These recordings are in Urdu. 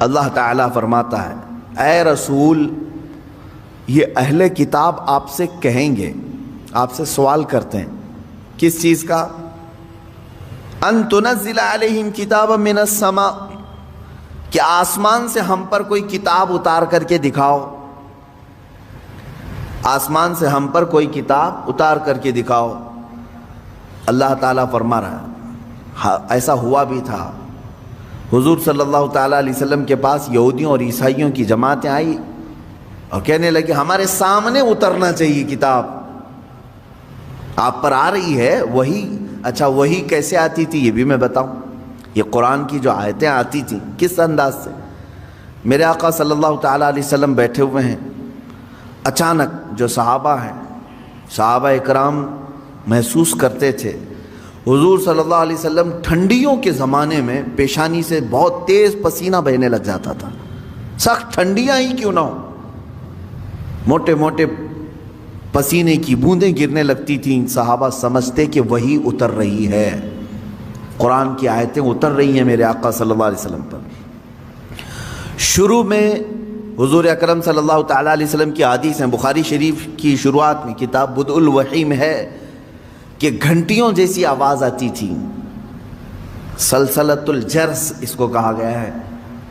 اللہ تعالیٰ فرماتا ہے اے رسول یہ اہل کتاب آپ سے کہیں گے، آپ سے سوال کرتے ہیں کس چیز کا؟ ان تنزل علیہم کتابا من السماء، کہ آسمان سے ہم پر کوئی کتاب اتار کر کے دکھاؤ، آسمان سے ہم پر کوئی کتاب اتار کر کے دکھاؤ۔ اللہ تعالیٰ فرما رہا ہے ایسا ہوا بھی تھا۔ حضور صلی اللہ تعالیٰ علیہ وسلم کے پاس یہودیوں اور عیسائیوں کی جماعتیں آئی اور کہنے لگے ہمارے سامنے اترنا چاہیے کتاب، آپ پر آ رہی ہے وہی۔ اچھا وہی کیسے آتی تھی یہ بھی میں بتاؤں، یہ قرآن کی جو آیتیں آتی تھیں کس انداز سے؟ میرے آقا صلی اللہ تعالیٰ علیہ وسلم بیٹھے ہوئے ہیں، اچانک جو صحابہ ہیں، صحابہ اکرام محسوس کرتے تھے حضور صلی اللہ علیہ وسلم ٹھنڈیوں کے زمانے میں پیشانی سے بہت تیز پسینہ بہنے لگ جاتا تھا، سخت ٹھنڈیاں ہی کیوں نہ ہو، موٹے موٹے پسینے کی بوندیں گرنے لگتی تھیں۔ صحابہ سمجھتے کہ وہی اتر رہی ہے، قرآن کی آیتیں اتر رہی ہیں میرے آقا صلی اللہ علیہ وسلم پر۔ شروع میں حضور اکرم صلی اللہ تعالیٰ علیہ وسلم کی حدیث ہیں، بخاری شریف کی شروعات میں کتاب بدء الوحی میں ہے کہ گھنٹیوں جیسی آواز آتی تھی، سلسلۃ الجرس اس کو کہا گیا ہے،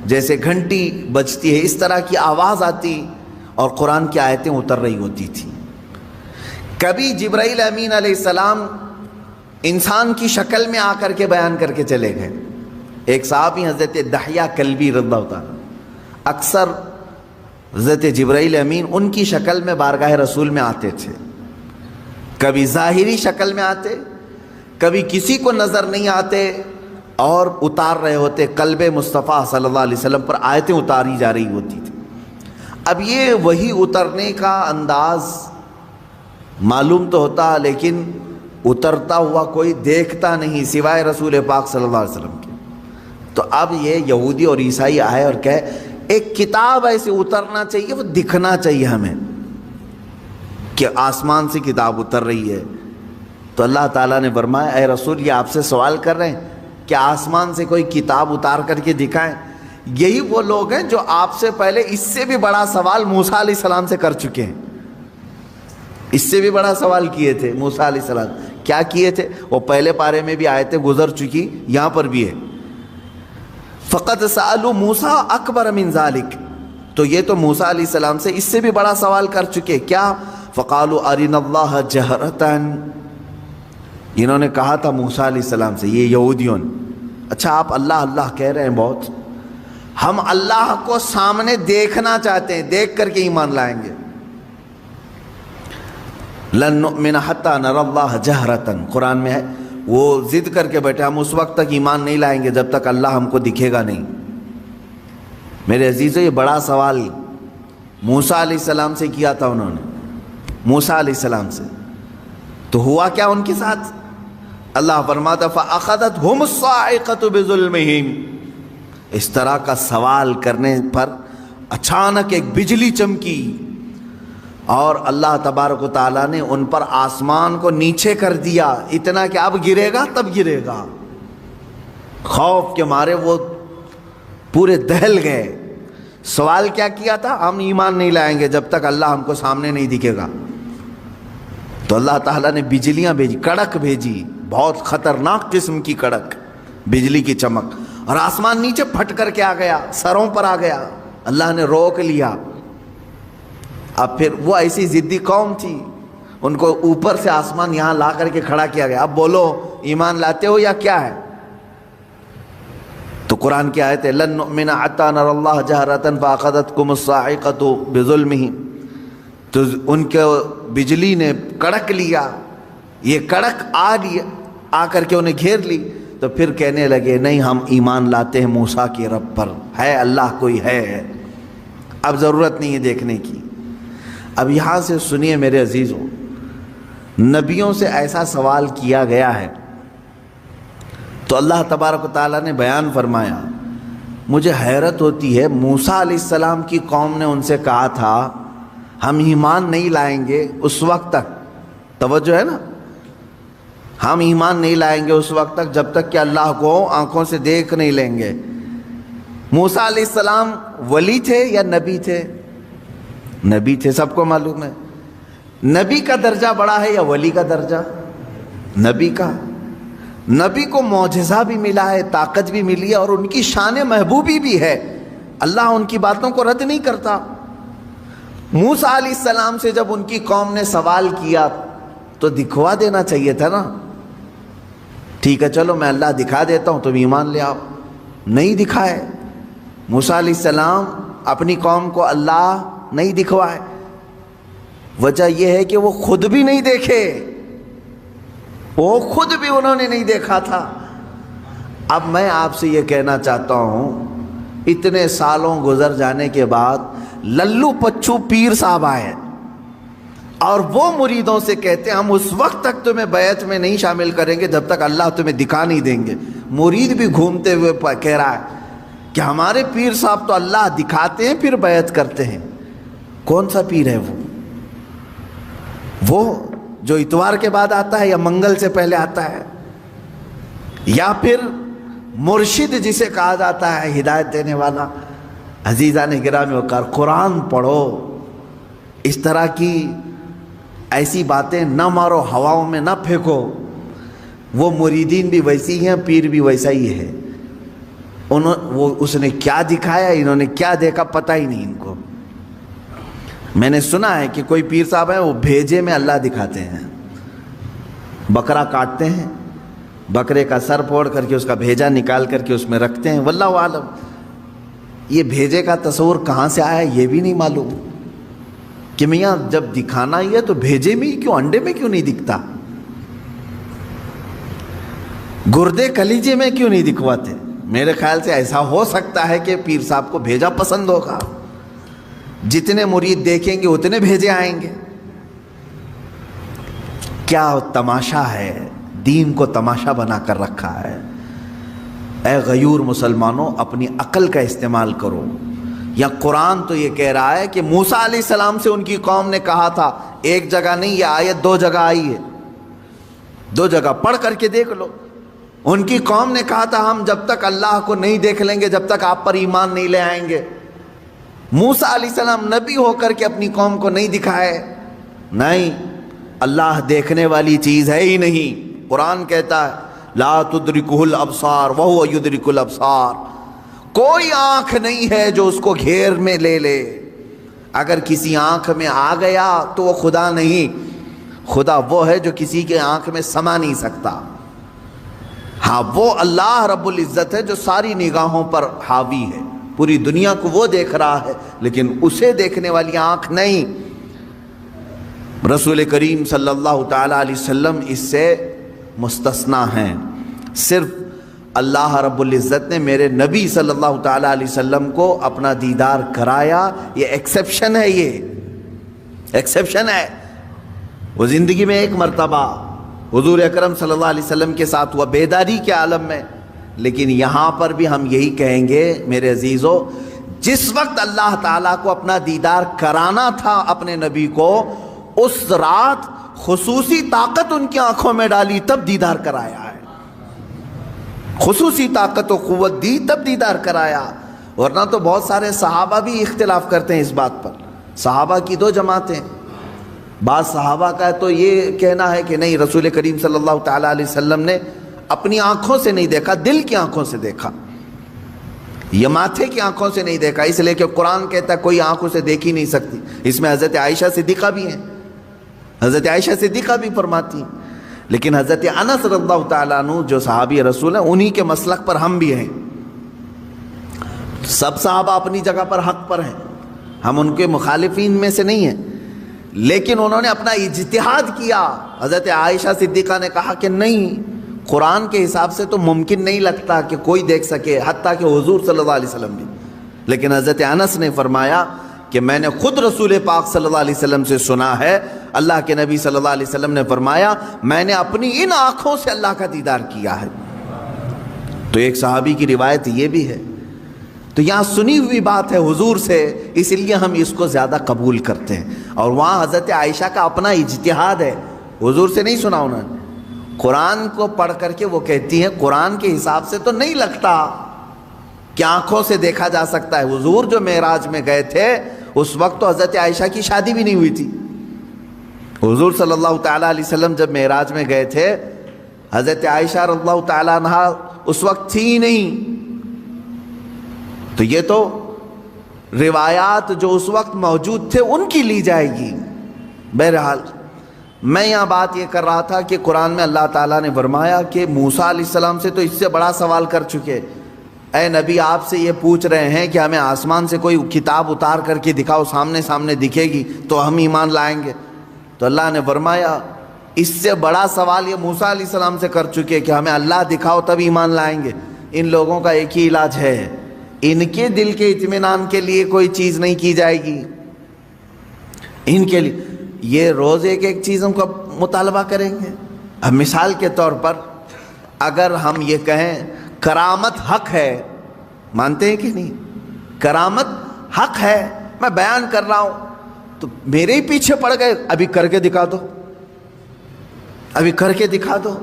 جیسے گھنٹی بجتی ہے اس طرح کی آواز آتی اور قرآن کی آیتیں اتر رہی ہوتی تھی۔ کبھی جبرائیل امین علیہ السلام انسان کی شکل میں آ کر کے بیان کر کے چلے گئے۔ ایک صحابی حضرت دحیہ کلبی رضی اللہ تعالیٰ، اکثر حضرت جبرائیل امین ان کی شکل میں بارگاہ رسول میں آتے تھے، کبھی ظاہری شکل میں آتے، کبھی کسی کو نظر نہیں آتے اور اتار رہے ہوتے قلب مصطفیٰ صلی اللہ علیہ وسلم پر آیتیں اتاری جا رہی ہوتی تھی۔ اب یہ وہی اترنے کا انداز معلوم تو ہوتا لیکن اترتا ہوا کوئی دیکھتا نہیں سوائے رسول پاک صلی اللہ علیہ وسلم کے۔ تو اب یہ یہودی اور عیسائی آئے اور کہے ایک کتاب ایسے اترنا چاہیے، وہ دکھنا چاہیے ہمیں کہ آسمان سے کتاب اتر رہی ہے۔ تو اللہ تعالیٰ نے فرمایا اے رسول یہ آپ سے سوال کر رہے ہیں کہ آسمان سے کوئی کتاب اتار کر کے دکھائیں۔ یہی وہ لوگ ہیں جو آپ سے پہلے اس سے بھی بڑا سوال موسیٰ علیہ السلام سے کر چکے ہیں، اس سے بھی بڑا سوال کیے تھے موسیٰ علیہ السلام۔ کیا کیے تھے؟ وہ پہلے پارے میں بھی آیتیں گزر چکی، یہاں پر بھی ہے فقط سألوا موسیٰ اکبر من ذالک، تو یہ تو موسیٰ علیہ السلام سے اس سے بھی بڑا سوال کر چکے۔ کیا؟ فقالوا ارنا اللہ جہرتاً، انہوں نے کہا تھا موسیٰ علیہ السلام سے، یہ یہودیوں نے، اچھا آپ اللہ اللہ کہہ رہے ہیں بہت، ہم اللہ کو سامنے دیکھنا چاہتے ہیں، دیکھ کر کے ایمان لائیں گے۔ لن نؤمن حتی نری اللہ جہرتاً، قرآن میں ہے، وہ ضد کر کے بیٹھے ہم اس وقت تک ایمان نہیں لائیں گے جب تک اللہ ہم کو دکھے گا نہیں۔ میرے عزیزو یہ بڑا سوال موسیٰ علیہ السلام سے کیا تھا انہوں نے، موسیٰ علیہ السلام سے، تو ہوا کیا ان کے ساتھ؟ اللہ فرماتا فَأَخَذَتْهُمُ الصَّاعِقَةُ بِظُلْمِهِمْ، اس طرح کا سوال کرنے پر اچانک ایک بجلی چمکی اور اللہ تبارک و تعالیٰ نے ان پر آسمان کو نیچے کر دیا، اتنا کہ اب گرے گا تب گرے گا۔ خوف کے مارے وہ پورے دہل گئے۔ سوال کیا کیا تھا؟ ہم ایمان نہیں لائیں گے جب تک اللہ ہم کو سامنے نہیں دکھے گا۔ تو اللہ تعالیٰ نے بجلیاں بھیجی، کڑک بھیجی، بہت خطرناک قسم کی کڑک، بجلی کی چمک، اور آسمان نیچے پھٹ کر کے آ گیا، سروں پر آ گیا، اللہ نے روک لیا۔ اب پھر وہ ایسی ضدی قوم تھی، ان کو اوپر سے آسمان یہاں لا کر کے کھڑا کیا گیا، اب بولو ایمان لاتے ہو یا کیا ہے؟ تو قرآن کی آیت ہے لن نؤمن حتی نری اللہ جہرۃ فاخذتکم الصاعقۃ بظلمہم، تو ان کے بجلی نے کڑک لیا، یہ کڑک آ کر کے انہیں گھیر لی، تو پھر کہنے لگے نہیں ہم ایمان لاتے ہیں موسیٰ کے رب پر، ہے اللہ کوئی ہے، اب ضرورت نہیں ہے دیکھنے کی۔ اب یہاں سے سنیے میرے عزیزوں، نبیوں سے ایسا سوال کیا گیا ہے تو اللہ تبارک و تعالیٰ نے بیان فرمایا۔ مجھے حیرت ہوتی ہے، موسیٰ علیہ السلام کی قوم نے ان سے کہا تھا ہم ایمان نہیں لائیں گے اس وقت تک، توجہ ہے نا، ہم ایمان نہیں لائیں گے اس وقت تک جب تک کہ اللہ کو آنکھوں سے دیکھ نہیں لیں گے۔ موسیٰ علیہ السلام ولی تھے یا نبی تھے؟ نبی تھے، سب کو معلوم ہے۔ نبی کا درجہ بڑا ہے یا ولی کا درجہ؟ نبی کا۔ نبی کو معجزہ بھی ملا ہے، طاقت بھی ملی ہے، اور ان کی شان محبوبی بھی ہے، اللہ ان کی باتوں کو رد نہیں کرتا۔ موسیٰ علیہ السلام سے جب ان کی قوم نے سوال کیا تو دکھوا دینا چاہیے تھا نا، ٹھیک ہے چلو میں اللہ دکھا دیتا ہوں تم ایمان لے آؤ، نہیں دکھائے۔ موسیٰ علیہ السلام اپنی قوم کو اللہ نہیں دکھوائے، وجہ یہ ہے کہ وہ خود بھی نہیں دیکھے، وہ خود بھی انہوں نے نہیں دیکھا تھا۔ اب میں آپ سے یہ کہنا چاہتا ہوں، اتنے سالوں گزر جانے کے بعد للو پچھو پیر صاحب آئے اور وہ مریدوں سے کہتے ہیں ہم اس وقت تک تمہیں بیعت میں نہیں شامل کریں گے جب تک اللہ تمہیں دکھا نہیں دیں گے۔ مرید بھی گھومتے ہوئے کہہ رہا ہے کہ ہمارے پیر صاحب تو اللہ دکھاتے ہیں پھر بیعت کرتے ہیں۔ کون سا پیر ہے وہ جو اتوار کے بعد آتا ہے یا منگل سے پہلے آتا ہے، یا پھر مرشد جسے کہا جاتا ہے ہدایت دینے والا؟ عزیزان گرامی وقار، قرآن پڑھو، اس طرح کی ایسی باتیں نہ مارو، ہواؤں میں نہ پھینکو۔ وہ مریدین بھی ویسی ہیں، پیر بھی ویسا ہی ہے، اس نے کیا دکھایا، انہوں نے کیا دیکھا، پتہ ہی نہیں ان کو۔ میں نے سنا ہے کہ کوئی پیر صاحب ہیں وہ بھیجے میں اللہ دکھاتے ہیں، بکرا کاٹتے ہیں، بکرے کا سر پھوڑ کر کے اس کا بھیجا نکال کر کے اس میں رکھتے ہیں، واللہ عالم۔ یہ بھیجے کا تصور کہاں سے آیا یہ بھی نہیں معلوم کہ میاں جب دکھانا ہی ہے تو بھیجے میں ہی کیوں، انڈے میں کیوں نہیں دکھتا؟ گردے کلیجے میں کیوں نہیں دکھواتے؟ میرے خیال سے ایسا ہو سکتا ہے کہ پیر صاحب کو بھیجا پسند ہوگا، جتنے مرید دیکھیں گے اتنے بھیجے آئیں گے۔ کیا تماشا ہے، دین کو تماشا بنا کر رکھا ہے۔ اے غیور مسلمانوں، اپنی عقل کا استعمال کرو۔ یا قرآن تو یہ کہہ رہا ہے کہ موسیٰ علیہ السلام سے ان کی قوم نے کہا تھا، ایک جگہ نہیں، یہ آیت 2 جگہ آئی ہے، 2 جگہ پڑھ کر کے دیکھ لو۔ ان کی قوم نے کہا تھا ہم جب تک اللہ کو نہیں دیکھ لیں گے جب تک آپ پر ایمان نہیں لے آئیں گے۔ موسیٰ علیہ السلام نبی ہو کر کے اپنی قوم کو نہیں دکھائے، نہیں، اللہ دیکھنے والی چیز ہے ہی نہیں۔ قرآن کہتا ہے لا تدرکہ الابصار وہو یدرک الابصار، کوئی آنکھ نہیں ہے جو اس کو گھیر میں لے لے۔ اگر کسی آنکھ میں آ گیا تو وہ خدا نہیں، خدا وہ ہے جو کسی کے آنکھ میں سما نہیں سکتا۔ ہاں وہ اللہ رب العزت ہے جو ساری نگاہوں پر حاوی ہے، پوری دنیا کو وہ دیکھ رہا ہے، لیکن اسے دیکھنے والی آنکھ نہیں۔ رسول کریم صلی اللہ تعالی علیہ وسلم اس سے مستثنا ہیں۔ صرف اللہ رب العزت نے میرے نبی صلی اللہ تعالی علیہ وسلم کو اپنا دیدار کرایا، یہ ایکسیپشن ہے، یہ ایکسیپشن ہے۔ وہ زندگی میں ایک مرتبہ حضور اکرم صلی اللہ علیہ وسلم کے ساتھ ہوا بیداری کے عالم میں، لیکن یہاں پر بھی ہم یہی کہیں گے میرے عزیزو، جس وقت اللہ تعالیٰ کو اپنا دیدار کرانا تھا اپنے نبی کو، اس رات خصوصی طاقت ان کی آنکھوں میں ڈالی تب دیدار کرایا ہے، خصوصی طاقت و قوت دی تب دیدار کرایا۔ ورنہ تو بہت سارے صحابہ بھی اختلاف کرتے ہیں اس بات پر، صحابہ کی 2 جماعتیں، بعض صحابہ کا تو یہ کہنا ہے کہ نہیں، رسول کریم صلی اللہ تعالیٰ علیہ وسلم نے اپنی آنکھوں سے نہیں دیکھا، دل کی آنکھوں سے دیکھا، یہ ماتھے کی آنکھوں سے نہیں دیکھا، اس لیے کہ قرآن کہتا ہے کوئی آنکھوں سے دیکھ ہی نہیں سکتی۔ اس میں حضرت عائشہ صدیقہ بھی ہیں، حضرت عائشہ صدیقہ بھی فرماتی ہیں، لیکن حضرت انس رضی اللہ تعالیٰ عنہ جو صحابی رسول ہیں انہی کے مسلک پر ہم بھی ہیں۔ سب صحابہ اپنی جگہ پر حق پر ہیں، ہم ان کے مخالفین میں سے نہیں ہیں، لیکن انہوں نے اپنا اجتہاد کیا۔ حضرت عائشہ صدیقہ نے کہا کہ نہیں، قرآن کے حساب سے تو ممکن نہیں لگتا کہ کوئی دیکھ سکے، حتیٰ کہ حضور صلی اللہ علیہ وسلم بھی۔ لیکن حضرت انس نے فرمایا کہ میں نے خود رسول پاک صلی اللہ علیہ وسلم سے سنا ہے، اللہ کے نبی صلی اللہ علیہ وسلم نے فرمایا میں نے اپنی ان آنکھوں سے اللہ کا دیدار کیا ہے۔ تو ایک صحابی کی روایت یہ بھی ہے، تو یہاں سنی ہوئی بات ہے حضور سے، اس لیے ہم اس کو زیادہ قبول کرتے ہیں، اور وہاں حضرت عائشہ کا اپنا اجتہاد ہے، حضور سے نہیں سنا انہوں نے، قرآن کو پڑھ کر کے وہ کہتی ہیں قرآن کے حساب سے تو نہیں لگتا، کہ آنکھوں سے دیکھا جا سکتا ہے۔ حضور جو معراج میں گئے تھے اس وقت تو حضرت عائشہ کی شادی بھی نہیں ہوئی تھی۔ حضور صلی اللہ تعالیٰ علیہ وسلم جب معراج میں گئے تھے، حضرت عائشہ رضی اللہ تعالیٰ عنہ اس وقت تھی ہی نہیں۔ تو یہ تو روایات جو اس وقت موجود تھے ان کی لی جائے گی۔ بہرحال میں یہاں بات یہ کر رہا تھا کہ قرآن میں اللہ تعالیٰ نے فرمایا کہ موسیٰ علیہ السلام سے تو اس سے بڑا سوال کر چکے، اے نبی آپ سے یہ پوچھ رہے ہیں کہ ہمیں آسمان سے کوئی کتاب اتار کر کے دکھاؤ، سامنے سامنے دکھے گی تو ہم ایمان لائیں گے۔ تو اللہ نے فرمایا اس سے بڑا سوال یہ موسیٰ علیہ السلام سے کر چکے کہ ہمیں اللہ دکھاؤ تب ایمان لائیں گے۔ ان لوگوں کا ایک ہی علاج ہے، ان کے دل کے اطمینان کے لیے کوئی چیز نہیں کی جائے گی، ان کے لیے یہ روز ایک ایک چیزوں کا مطالبہ کریں گے۔ اب مثال کے طور پر اگر ہم یہ کہیں کرامت حق ہے، مانتے ہیں کہ نہیں؟ کرامت حق ہے، میں بیان کر رہا ہوں تو میرے ہی پیچھے پڑ گئے، ابھی کر کے دکھا دو، ابھی کر کے دکھا دو۔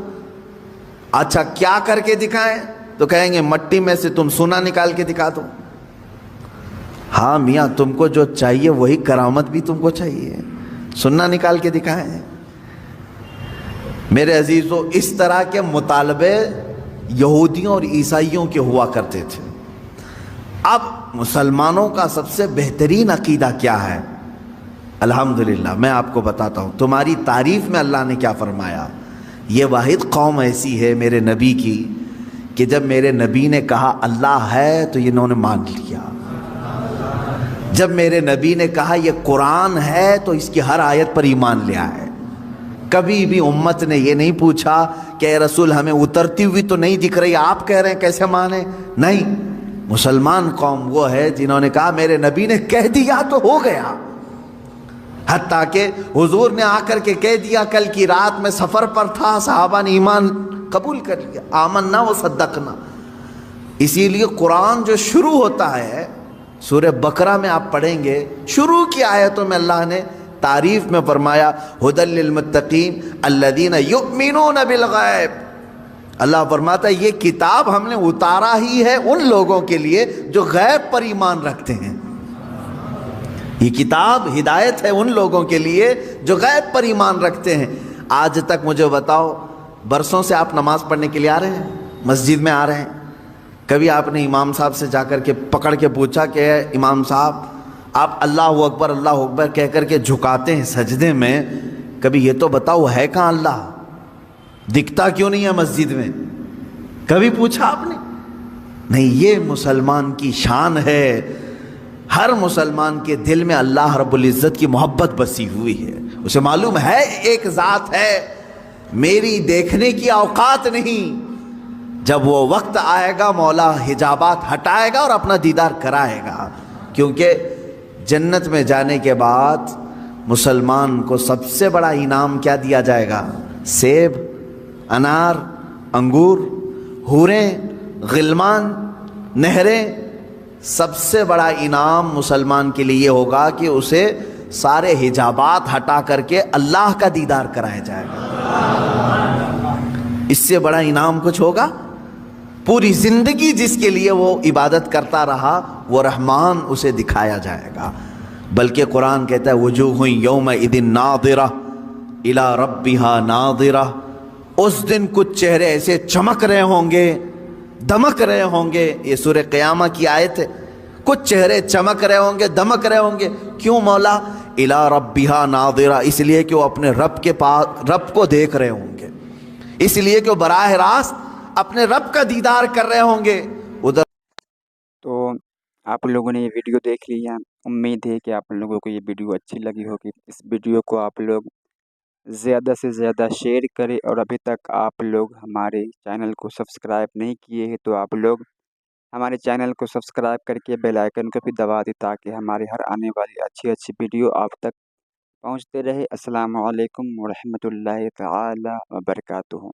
اچھا کیا کر کے دکھائیں؟ تو کہیں گے مٹی میں سے تم سونا نکال کے دکھا دو۔ ہاں میاں تم کو جو چاہیے وہی کرامت بھی تم کو چاہیے، سننا نکال کے دکھائیں۔ میرے عزیزو اس طرح کے مطالبے یہودیوں اور عیسائیوں کے ہوا کرتے تھے۔ اب مسلمانوں کا سب سے بہترین عقیدہ کیا ہے؟ الحمدللہ میں آپ کو بتاتا ہوں، تمہاری تعریف میں اللہ نے کیا فرمایا۔ یہ واحد قوم ایسی ہے میرے نبی کی کہ جب میرے نبی نے کہا اللہ ہے تو انہوں نے مان لیا، جب میرے نبی نے کہا یہ قرآن ہے تو اس کی ہر آیت پر ایمان لیا ہے۔ کبھی بھی امت نے یہ نہیں پوچھا کہ اے رسول ہمیں اترتی ہوئی تو نہیں دکھ رہی، آپ کہہ رہے ہیں کیسے مانیں؟ نہیں، مسلمان قوم وہ ہے جنہوں نے کہا میرے نبی نے کہہ دیا تو ہو گیا۔ حتیٰ کہ حضور نے آ کر کے کہہ دیا، کل کی رات میں سفر پر تھا، صحابہ نے ایمان قبول کر لیا، آمنا و صدقنا۔ اسی لیے قرآن جو شروع ہوتا ہے، سورہ بقرہ میں آپ پڑھیں گے، شروع کی آیتوں میں اللہ نے تعریف میں فرمایا ھدی للمتقین الذین یؤمنون بالغیب۔ اللہ فرماتا ہے یہ کتاب ہم نے اتارا ہی ہے ان لوگوں کے لیے جو غیب پر ایمان رکھتے ہیں۔ یہ کتاب ہدایت ہے ان لوگوں کے لیے جو غیب پر ایمان رکھتے ہیں۔ آج تک مجھے بتاؤ، برسوں سے آپ نماز پڑھنے کے لیے آ رہے ہیں، مسجد میں آ رہے ہیں، کبھی آپ نے امام صاحب سے جا کر کے پکڑ کے پوچھا کہ امام صاحب آپ اللہ اکبر کہہ کر کے جھکاتے ہیں سجدے میں، کبھی یہ تو بتاؤ ہے کہاں اللہ؟ دکھتا کیوں نہیں ہے مسجد میں؟ کبھی پوچھا آپ نے؟ نہیں، یہ مسلمان کی شان ہے۔ ہر مسلمان کے دل میں اللہ رب العزت کی محبت بسی ہوئی ہے، اسے معلوم ہے ایک ذات ہے، میری دیکھنے کی اوقات نہیں، جب وہ وقت آئے گا مولا حجابات ہٹائے گا اور اپنا دیدار کرائے گا۔ کیونکہ جنت میں جانے کے بعد مسلمان کو سب سے بڑا انعام کیا دیا جائے گا؟ سیب، انار، انگور، حوریں، غلمان، نہریں۔ سب سے بڑا انعام مسلمان کے لیے یہ ہوگا کہ اسے سارے حجابات ہٹا کر کے اللہ کا دیدار کرایا جائے گا۔ اس سے بڑا انعام کچھ ہوگا؟ پوری زندگی جس کے لیے وہ عبادت کرتا رہا وہ رحمان اسے دکھایا جائے گا۔ بلکہ قرآن کہتا ہے وجوہ یومئذ ناظرہ الی ربہا ناظرہ، اس دن کچھ چہرے ایسے چمک رہے ہوں گے، دمک رہے ہوں گے۔ یہ سورہ قیامہ کی آیت ہے، کچھ چہرے چمک رہے ہوں گے، دمک رہے ہوں گے۔ کیوں مولا؟ الی ربہا ناظرہ، اس لیے کہ وہ اپنے رب کے پاس رب کو دیکھ رہے ہوں گے، اس لیے کہ وہ براہ راست اپنے رب کا دیدار کر رہے ہوں گے ادھر۔ تو آپ لوگوں نے یہ ویڈیو دیکھ لی ہے، امید ہے کہ آپ لوگوں کو یہ ویڈیو اچھی لگی ہوگی۔ اس ویڈیو کو آپ لوگ زیادہ سے زیادہ شیئر کریں، اور ابھی تک آپ لوگ ہمارے چینل کو سبسکرائب نہیں کیے ہیں تو آپ لوگ ہمارے چینل کو سبسکرائب کر کے بیل آئیکن کو بھی دبا دیں تاکہ ہماری ہر آنے والی اچھی ویڈیو آپ تک پہنچتے رہے۔ السلام علیکم ورحمۃ اللہ تعالی وبرکاتہ۔